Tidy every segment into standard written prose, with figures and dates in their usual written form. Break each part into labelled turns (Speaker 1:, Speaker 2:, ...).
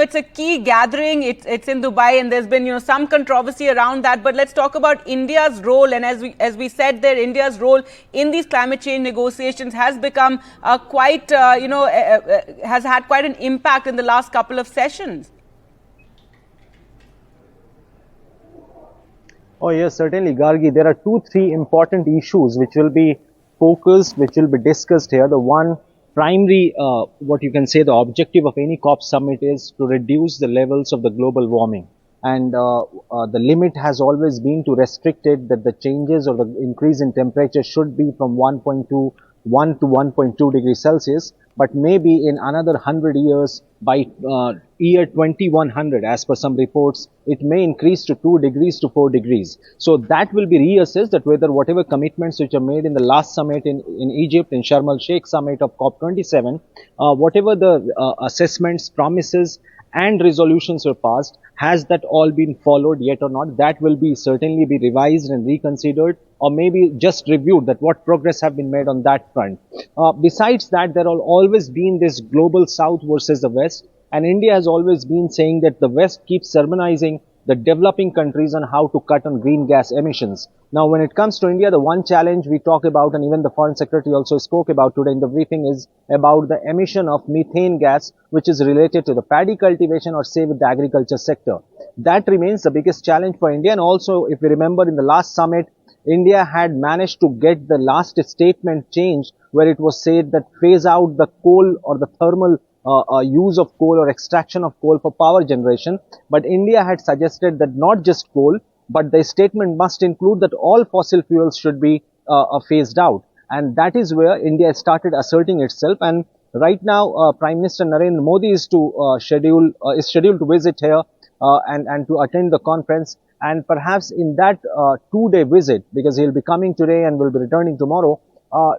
Speaker 1: It's a key gathering. It's in Dubai, and there's been some controversy around that. But let's talk about India's role. And as we said there, India's role in these climate change negotiations has become quite has had quite an impact in the last couple of sessions.
Speaker 2: Oh yes, certainly, Gargi. There are 2-3 important issues which will be focused, which will be discussed here. The one primary, what you can say, the objective of any COP summit is to reduce the levels of the global warming. And the limit has always been to restrict it, that the changes or the increase in temperature should be from 1.21 to 1.2 degrees Celsius. But maybe in another 100 years, by year 2100, as per some reports, it may increase to 2 degrees to 4 degrees. So that will be reassessed, that whether whatever commitments which are made in the last summit in Egypt, in Sharm el-Sheikh summit of COP27, whatever the assessments, promises and resolutions were passed, has that all been followed yet or not? That will be certainly be revised and reconsidered, or maybe just reviewed, that what progress have been made on that front. Besides that, there will always been this global south versus the west, and India has always been saying that the west keeps sermonizing the developing countries on how to cut on green gas emissions. Now, when it comes to India, the one challenge we talk about, and even the Foreign Secretary also spoke about today in the briefing, is about the emission of methane gas, which is related to the paddy cultivation or say with the agriculture sector. That remains the biggest challenge for India. And also, if we remember in the last summit, India had managed to get the last statement changed, where it was said that phase out the coal or the thermal use of coal or extraction of coal for power generation. But India had suggested that not just coal, but the statement must include that all fossil fuels should be phased out. And that is where India started asserting itself. And right now, Prime Minister Narendra Modi is scheduled to visit here and to attend the conference. And perhaps in that 2-day visit, because he'll be coming today and will be returning tomorrow,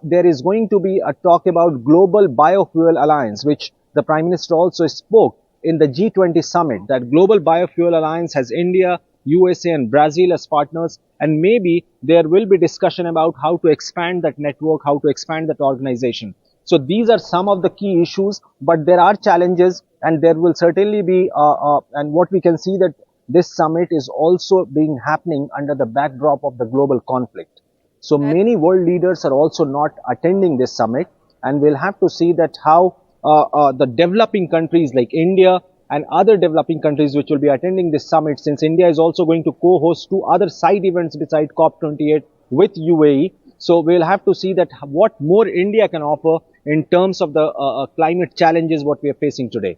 Speaker 2: there is going to be a talk about Global Biofuel Alliance, which the Prime Minister also spoke in the G20 summit, that Global Biofuel Alliance has India, USA and Brazil as partners, and maybe there will be discussion about how to expand that network, how to expand that organization. So these are some of the key issues, but there are challenges, and there will certainly be, and what we can see that this summit is also being happening under the backdrop of the global conflict. So many world leaders are also not attending this summit, and we'll have to see that how the developing countries like India and other developing countries which will be attending this summit, since India is also going to co-host 2 other side events beside COP28 with UAE. So we'll have to see that what more India can offer in terms of the climate challenges what we are facing today.